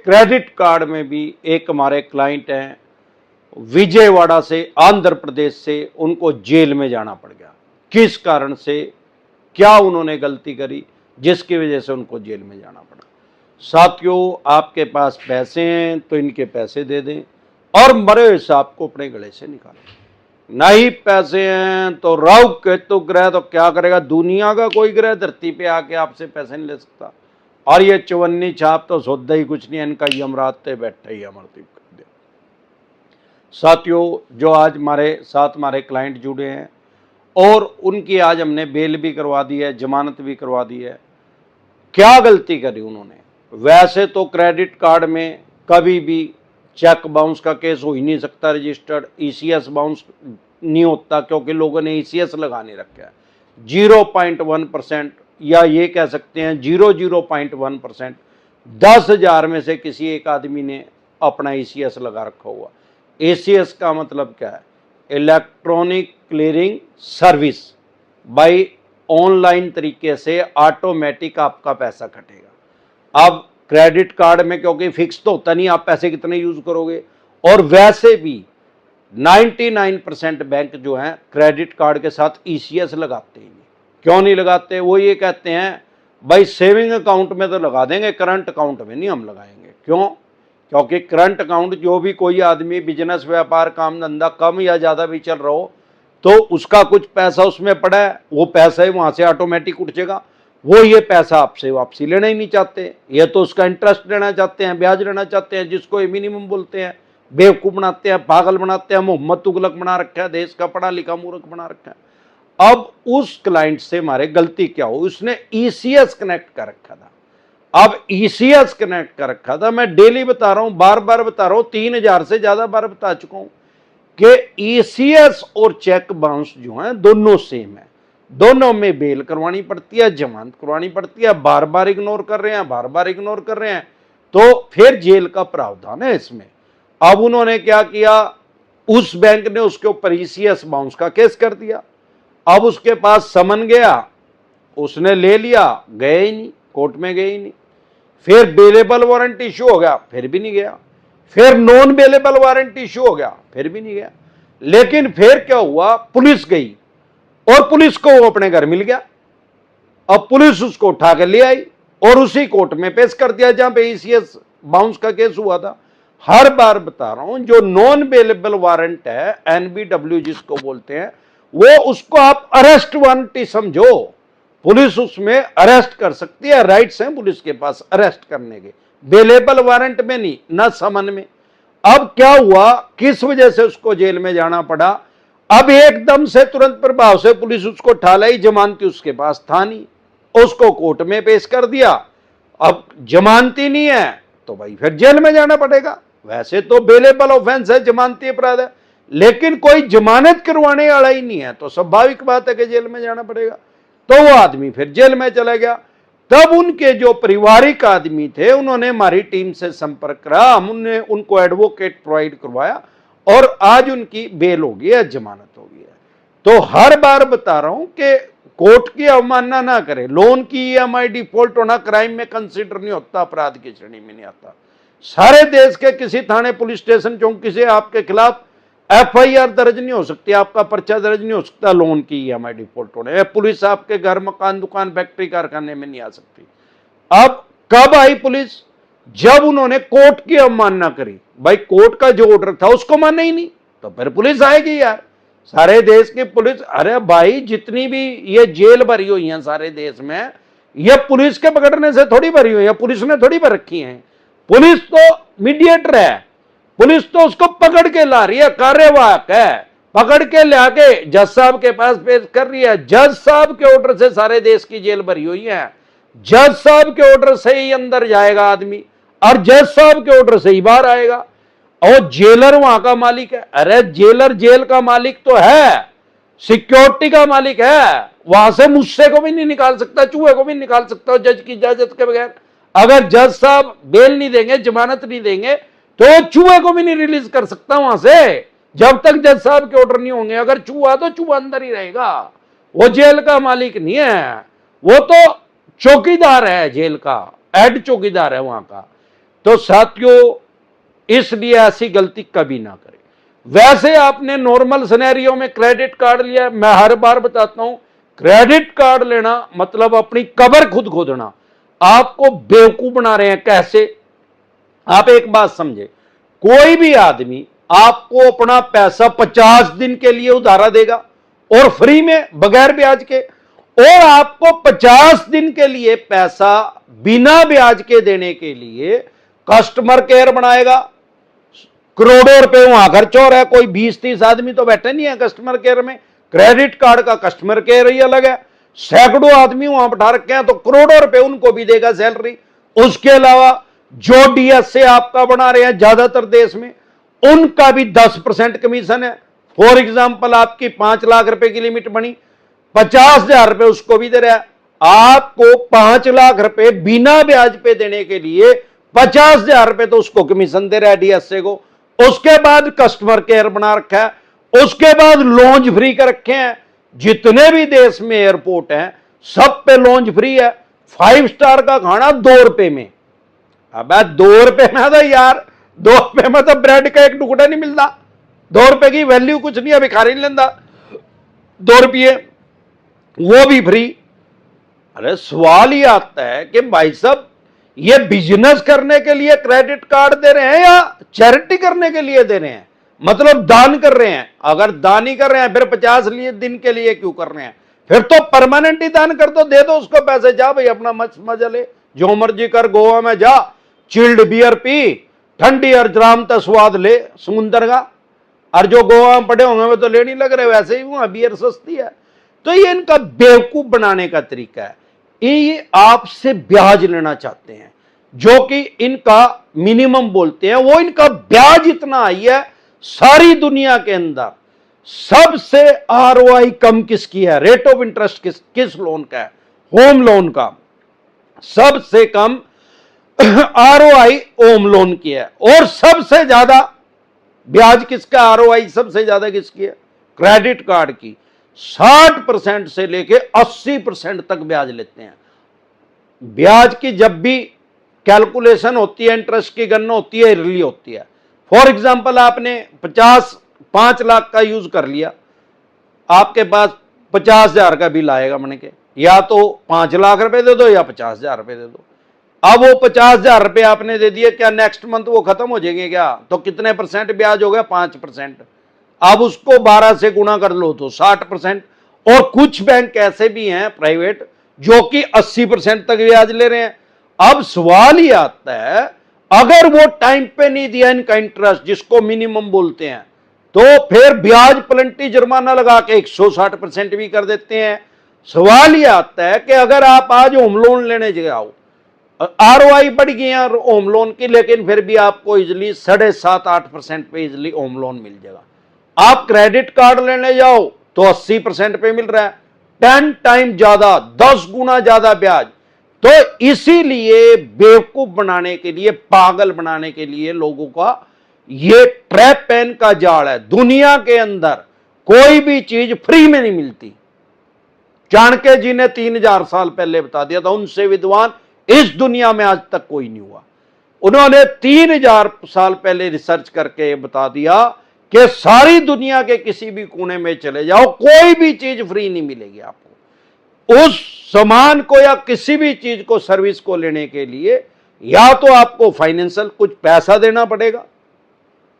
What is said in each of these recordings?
Credit card में भी एक हमारे क्लाइंट हैं विजयवाड़ा से, आंध्र प्रदेश से, उनको जेल में जाना पड़ गया। किस कारण से, क्या उन्होंने गलती करी जिसकी वजह से उनको जेल में जाना पड़ा। साथियों, आपके पास पैसे हैं तो इनके पैसे दे दें और मरे हुए सांप को अपने गले से निकालें। नहीं पैसे हैं तो राहु केतु ग्रह तो क्या करेगा, दुनिया का कोई ग्रह धरती पे आके आपसे पैसे नहीं ले सकता। और ये चवन्नी छाप तो सौदा ही कुछ नहीं है, इनका यमराज पे बैठा ही अमरदीप कर दे। साथियों, जो आज हमारे साथ हमारे क्लाइंट जुड़े हैं और उनकी आज हमने बेल भी करवा दी है, जमानत भी करवा दी है। क्या गलती करी उन्होंने? वैसे तो क्रेडिट कार्ड में कभी भी चेक बाउंस का केस हो ही नहीं सकता रजिस्टर्ड, ईसीएस बाउंस नहीं होता क्योंकि लोगों ने ईसीएस लगा नहीं रखा है। 0.1% या ये कह सकते हैं 0.1%, 10,000 में से किसी एक आदमी ने अपना ईसीएस लगा रखा हुआ। ईसीएस का मतलब क्या है? Electronic clearing service. By online तरीके से ऑटोमेटिक आपका पैसा कटेगा। अब क्रेडिट कार्ड में क्योंकि फिक्स तो होता नहीं आप पैसे कितने यूज करोगे, और वैसे भी 99% बैंक जो हैं क्रेडिट कार्ड के साथ ईसीएस लगाते ही नहीं। क्यों नहीं लगाते? वो ये कहते हैं भाई सेविंग अकाउंट में तो लगा देंगे, करंट अकाउंट में नहीं हम लगाएंगे। क्यों? क्योंकि करंट अकाउंट जो भी कोई आदमी बिजनेस व्यापार काम धंधा कम या ज़्यादा भी चल रहा हो तो उसका कुछ पैसा उसमें पड़ा है, वो पैसा ही वहाँ से ऑटोमेटिक उठ जाएगा। वो ये पैसा आपसे वापसी लेना ही नहीं चाहते, ये तो उसका इंटरेस्ट लेना चाहते हैं, ब्याज लेना चाहते हैं, जिसको ये मिनिमम बोलते हैं। बेवकूफ़ बनाते हैं, पागल बनाते हैं, मोहम्मद तुगलक बना रखा है, देश का पढ़ा लिखा मूर्ख बना रखा है। अब उस क्लाइंट से हमारे गलती क्या हो, उसने ईसीएस कनेक्ट कर रखा था। अब ईसीएस कनेक्ट कर रखा था, मैं डेली बता रहा हूं, बार बार बता रहा हूं, 3,000 से ज्यादा बार बता चुका हूं कि ईसीएस और चेक बाउंस जो है दोनों सेम है। दोनों में बेल करवानी पड़ती है, जमानत करवानी पड़ती है। बार बार इग्नोर कर रहे हैं, बार बार इग्नोर कर रहे हैं तो फिर जेल का प्रावधान है इसमें। अब उन्होंने क्या किया, उस बैंक ने उसके ऊपर ईसीएस बाउंस का केस कर दिया। अब उसके पास समन गया, उसने ले लिया, गए ही नहीं, कोर्ट में गए ही नहीं। फिर बेलेबल वारंट इशू हो गया, फिर भी नहीं गया। फिर नॉन बेलेबल वारंट इशू हो गया, फिर भी नहीं गया। लेकिन फिर क्या हुआ, पुलिस गई और पुलिस को वो अपने घर मिल गया। अब पुलिस उसको उठा कर ले आई और उसी कोर्ट में पेश कर दिया जहां पे ईसीएस बाउंस का केस हुआ था। हर बार बता रहा हूं, जो नॉन बेलेबल वारंट है, एनबीडब्ल्यू जिसको बोलते हैं, वो उसको आप अरेस्ट वारंट ही समझो। पुलिस उसमें अरेस्ट कर सकती है, राइट्स हैं पुलिस के पास अरेस्ट करने के, बेलेबल वारंट में नहीं, ना समन में। अब क्या हुआ, किस वजह से उसको जेल में जाना पड़ा? अब एकदम से तुरंत प्रभाव से पुलिस उसको उठा लाई, जमानती उसके पास था नहीं, उसको कोर्ट में पेश कर दिया। अब जमानती नहीं है तो भाई फिर जेल में जाना पड़ेगा। वैसे तो बेलेबल ऑफेंस है, जमानती अपराध है, लेकिन कोई जमानत करवाने वाला ही नहीं है तो स्वाभाविक बात है कि जेल में जाना पड़ेगा। तो वो आदमी फिर जेल में चला गया। तब उनके जो पारिवारिक आदमी थे उन्होंने हमारी टीम से संपर्क करा, हमने उनको एडवोकेट प्रोवाइड करवाया और आज उनकी बेल हो गई है, जमानत हो गई है। तो हर बार बता रहा हूं कि कोर्ट की अवमानना ना करें। लोन की ईएमआई डिफॉल्ट होना क्राइम में कंसीडर नहीं होता, अपराध की श्रेणी में नहीं आता। सारे देश के किसी थाने पुलिस स्टेशन चौकी से आपके खिलाफ एफआईआर दर्ज नहीं हो सकती, आपका पर्चा दर्ज नहीं हो सकता लोन की ईएमआई डिफॉल्ट होने। पुलिस आपके घर, मकान, दुकान, फैक्ट्री, कारखाने में नहीं आ सकती। अब कब आई पुलिस? जब उन्होंने कोर्ट की अवमानना करी। भाई कोर्ट का जो ऑर्डर था उसको माना ही नहीं तो फिर पुलिस आएगी यार। सारे देश की पुलिस, अरे भाई जितनी भी ये जेल भरी हुई है सारे देश में, ये पुलिस के पकड़ने से थोड़ी भरी हुई है, पुलिस ने थोड़ी भर रखी है। पुलिस तो मीडिएटर है, पुलिस तो उसको पकड़ के ला रही है, कार्यवाहक है, पकड़ के लाके जज साहब के पास पेश कर रही है। जज साहब के ऑर्डर से सारे देश की जेल भरी हुई है, जज साहब के ऑर्डर से ही अंदर जाएगा आदमी और जज साहब के ऑर्डर से ही बाहर आएगा। और जेलर वहां का मालिक है। अरे जेलर जेल का मालिक तो है, सिक्योरिटी का मालिक है, वहां से मुझसे को भी नहीं निकाल सकता, चूहे को भी नहीं निकाल सकता जज की इजाजत के बगैर। अगर जज साहब बेल नहीं देंगे, जमानत नहीं देंगे तो चूहे को भी नहीं रिलीज कर सकता वहां से, जब तक जज साहब के ऑर्डर नहीं होंगे। अगर चूहा तो चूहा अंदर ही रहेगा, वो जेल का मालिक नहीं है, वो तो चौकीदार है, जेल का हेड चौकीदार है वहां का। तो साथियों, इसलिए ऐसी गलती कभी ना करें। वैसे आपने नॉर्मल सिनेरियो में क्रेडिट कार्ड लिया, मैं हर बार बताता हूं, क्रेडिट कार्ड लेना मतलब अपनी कब्र खुद खोदना। आपको बेवकूफ बना रहे हैं। कैसे? आप एक बात समझे, कोई भी आदमी आपको अपना पैसा 50 दिन के लिए उधारा देगा और फ्री में, बगैर ब्याज के, और आपको 50 दिन के लिए पैसा बिना ब्याज के देने के लिए कस्टमर केयर बनाएगा। करोड़ों रुपए वहां खर्च हो रहा है, कोई 20-30 आदमी तो बैठे नहीं है कस्टमर केयर में। क्रेडिट कार्ड का कस्टमर केयर ही अलग है, सैकड़ों आदमी वहां बैठा रखे हैं, तो करोड़ों रुपए उनको भी देगा सैलरी। उसके अलावा जो डीएसए आपका बना रहे हैं ज्यादातर देश में, उनका भी 10% कमीशन है। फॉर एग्जाम्पल, आपकी 5 लाख रुपए की लिमिट बनी, 50,000 रुपए उसको भी दे रहा है। आपको 5 लाख रुपए बिना ब्याज पे देने के लिए 50,000 रुपए तो उसको कमीशन दे रहा है डीएसए को। उसके बाद कस्टमर केयर बना रखा है, उसके बाद लॉन्च फ्री कर रखे हैं। जितने भी देश में एयरपोर्ट हैं सब पे लॉन्च फ्री है। 5 स्टार का खाना 2 रुपए में। अब 2 रुपए में तो यार, 2 रुपए में तो ब्रेड का एक टुकड़ा नहीं मिलता। 2 रुपए की वैल्यू कुछ नहीं है, भिखारी नहीं लेंदा 2 रुपये, वो भी फ्री। अरे सवाल ही आता है कि भाई साहब, ये बिजनेस करने के लिए क्रेडिट कार्ड दे रहे हैं या चैरिटी करने के लिए दे रहे हैं? मतलब दान कर रहे हैं। अगर दान ही कर रहे हैं फिर 50 दिन के लिए क्यों कर रहे हैं? फिर तो परमानेंट ही दान कर दो, दे दो उसको पैसे, जा भाई अपना मजा ले, जो मर्जी कर, गोवा में जा, चिल्ड बियर पी, ठंडी और जाम का स्वाद ले समुंदर का। और जो गोवा में पड़े होंगे वो तो ले नहीं लग रहे, वैसे ही वहां बियर सस्ती है। तो ये इनका बेवकूफ बनाने का तरीका है। ये आपसे ब्याज लेना चाहते हैं, जो कि इनका मिनिमम बोलते हैं। वो इनका ब्याज इतना आई है, सारी दुनिया के अंदर सबसे आरओआई कम किसकी है? रेट ऑफ इंटरेस्ट किस लोन का है? होम लोन का सबसे कम आरओआई होम लोन की है। और सबसे ज्यादा ब्याज किसका, आरओआई सबसे ज्यादा किसकी है? क्रेडिट कार्ड की। 60% से लेके 80% तक ब्याज लेते हैं। ब्याज की जब भी कैलकुलेशन होती है, इंटरेस्ट की गणना होती है, ईयरली होती है। फॉर एग्जांपल, आपने 5 लाख का यूज कर लिया, आपके पास 50,000 का बिल आएगा मन के, या तो 5 लाख रुपए दे दो या 50,000 रुपए दे दो। अब वो 50,000 रुपए आपने दे दिए, क्या नेक्स्ट मंथ वो खत्म हो जाएंगे क्या? तो कितने परसेंट ब्याज हो गया? 5%। अब उसको 12 से गुणा कर लो तो 60%। और कुछ बैंक ऐसे भी हैं प्राइवेट जो कि 80% तक ब्याज ले रहे हैं। अब सवाल ही आता है, अगर वो टाइम पे नहीं दिया इनका इंटरेस्ट, जिसको मिनिमम बोलते हैं, तो फिर ब्याज प्लेंटी जुर्माना लगा के 160% भी कर देते हैं। सवाल ही आता है कि अगर आप आज होम लोन लेने जाओ, आरओआई बढ़ गई है होम लोन की, लेकिन फिर भी आपको इजिली 7.5-8% पे इजिली होम लोन मिल जाएगा। आप क्रेडिट कार्ड लेने जाओ तो 80% पे मिल रहा है, 10 टाइम ज्यादा, 10 गुना ज्यादा ब्याज। तो इसीलिए बेवकूफ बनाने के लिए, पागल बनाने के लिए लोगों का ये ट्रैप पेन का जाल है। दुनिया के अंदर कोई भी चीज फ्री में नहीं मिलती। चाणक्य जी ने 3000 साल पहले बता दिया था, उनसे विद्वान इस दुनिया में आज तक कोई नहीं हुआ। उन्होंने 3000 साल पहले रिसर्च करके बता दिया कि सारी दुनिया के किसी भी कोने में चले जाओ, कोई भी चीज फ्री नहीं मिलेगी आपको। उस सामान को या किसी भी चीज को, सर्विस को लेने के लिए या तो आपको फाइनेंशियल कुछ पैसा देना पड़ेगा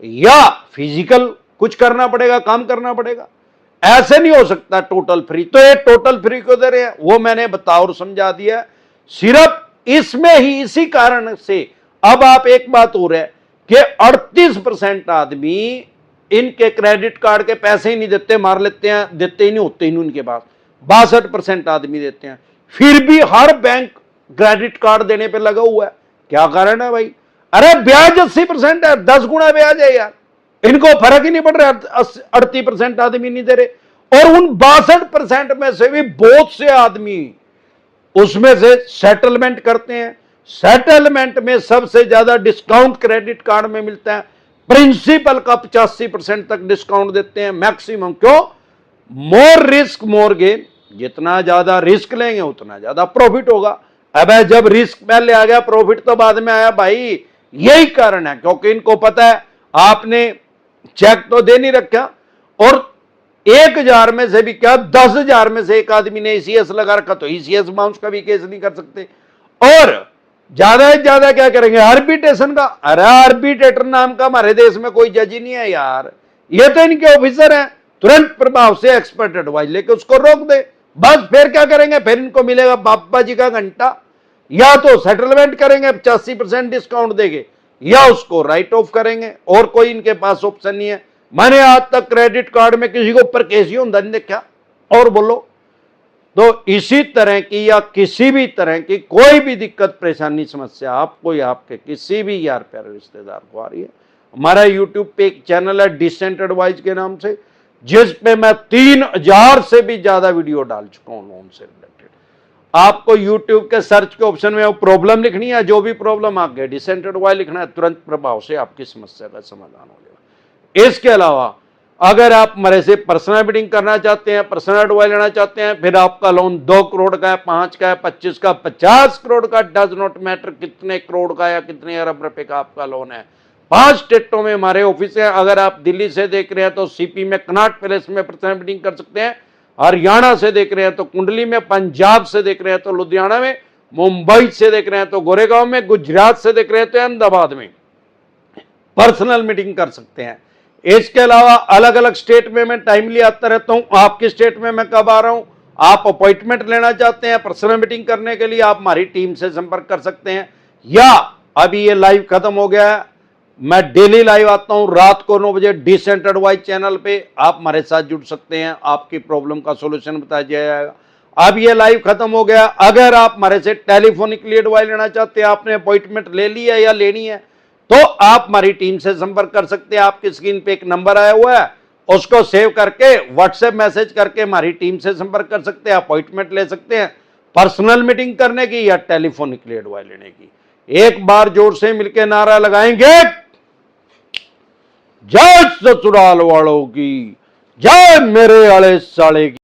या फिजिकल कुछ करना पड़ेगा, काम करना पड़ेगा। ऐसे नहीं हो सकता टोटल फ्री। तो ये टोटल फ्री क्यों दे रहे हैं वो मैंने बता और समझा दिया। सिर्फ इसमें ही, इसी कारण से अब आप एक बात हो रहा है कि 38% आदमी इनके क्रेडिट कार्ड के पैसे ही नहीं देते, मार लेते हैं, देते ही नहीं होते ही नहीं उनके पास। 62% आदमी देते हैं। फिर भी हर बैंक क्रेडिट कार्ड देने पे लगा हुआ है। क्या कारण है भाई? अरे ब्याज 80% है, 10 गुना ब्याज है यार, इनको फर्क ही नहीं पड़ रहा। 38% आदमी नहीं दे रहे। और उन 62% में से भी बहुत से आदमी उसमें से सेटलमेंट करते हैं। सेटलमेंट में सबसे ज्यादा डिस्काउंट क्रेडिट कार्ड में मिलता है। प्रिंसिपल का 85% तक डिस्काउंट देते हैं मैक्सिमम। क्यों? मोर रिस्क मोर गेन। जितना ज्यादा रिस्क लेंगे उतना ज्यादा प्रॉफिट होगा। अब जब रिस्क पहले आ गया, प्रॉफिट तो बाद में आया भाई। यही कारण है, क्योंकि इनको पता है आपने चेक तो दे नहीं रखा, और 1,000 में से भी क्या 10,000 में से एक आदमी ने ईसीएस लगा रखा, तो ईसीएस बाउंस का भी केस नहीं कर सकते। और ज्यादा से ज्यादा क्या करेंगे, आर्बिट्रेशन का। अरे आर्बिट्रेटर नाम का हमारे देश में कोई जज ही नहीं है यार, ये तो इनके ऑफिसर हैं, तुरंत प्रभाव से एक्सपर्ट एडवाइस लेके उसको रोक दे, बस। फिर क्या करेंगे, फिर इनको मिलेगा बाबा जी का घंटा, या तो सेटलमेंट करेंगे 85% डिस्काउंट देंगे, या उसको राइट ऑफ करेंगे, और कोई इनके पास ऑप्शन नहीं है। मैंने आज तक क्रेडिट कार्ड में किसी को ऊपर केस ही होता नहीं देखा। और बोलो, तो इसी तरह की या किसी भी तरह की कोई भी दिक्कत परेशानी समस्या आपको या आपके किसी भी यार प्यारे रिश्तेदार को आ रही है, हमारा यूट्यूब पे एक चैनल है डिसेंट एडवाइस के नाम से, जिस पे मैं 3,000 से भी ज्यादा वीडियो डाल चुका हूं लोन से रिलेटेड। आपको यूट्यूब के सर्च के ऑप्शन में वो प्रॉब्लम लिखनी है, जो भी प्रॉब्लम आ गई डिसेंट एडवाइस लिखना है, तुरंत प्रभाव से आपकी समस्या का समाधान हो जाएगा। इसके अलावा अगर आप हमारे से पर्सनल मीटिंग करना चाहते हैं, पर्सनल एडवाइस लेना चाहते हैं, फिर आपका लोन 2 करोड़ का है, 5 का है, 25 का, 50 करोड़ का, डज नॉट मैटर कितने करोड़ का या कितने अरब रुपए का आपका लोन है। 5 स्टेटों में हमारे ऑफिस है। अगर आप दिल्ली से देख रहे हैं तो सीपी में कनॉट पैलेस में पर्सनल मीटिंग कर सकते हैं, हरियाणा से देख रहे हैं तो कुंडली में, पंजाब से देख रहे हैं तो लुधियाना में, मुंबई से देख रहे हैं तो गोरेगांव में, गुजरात से देख रहे हैं तो अहमदाबाद में पर्सनल मीटिंग कर सकते हैं। इसके अलावा अलग अलग स्टेट में मैं टाइमली आता रहता हूं, आपके स्टेट में मैं कब आ रहा हूं, आप अपॉइंटमेंट लेना चाहते हैं पर्सनल मीटिंग करने के लिए, आप हमारी टीम से संपर्क कर सकते हैं। या अभी ये लाइव खत्म हो गया है, मैं डेली लाइव आता हूं रात को 9 बजे डिसेंट एडवाइस चैनल पे, आप हमारे साथ जुड़ सकते हैं, आपकी प्रॉब्लम का सॉल्यूशन बताया जाएगा। अब ये लाइव खत्म हो गया, अगर आप हमारे से टेलीफोनिकली एडवाइस लेना चाहते हैं, आपने अपॉइंटमेंट ले ली है या लेनी है, तो आप हमारी टीम से संपर्क कर सकते हैं। आपकी स्क्रीन पे एक नंबर आया हुआ है, उसको सेव करके व्हाट्सएप मैसेज करके हमारी टीम से संपर्क कर सकते हैं, अपॉइंटमेंट ले सकते हैं पर्सनल मीटिंग करने की या टेलीफोनिकली एडवाइस लेने की। एक बार जोर से मिलकर नारा लगाएंगे, जय ससुराल वालों की, जय मेरे आले साले की।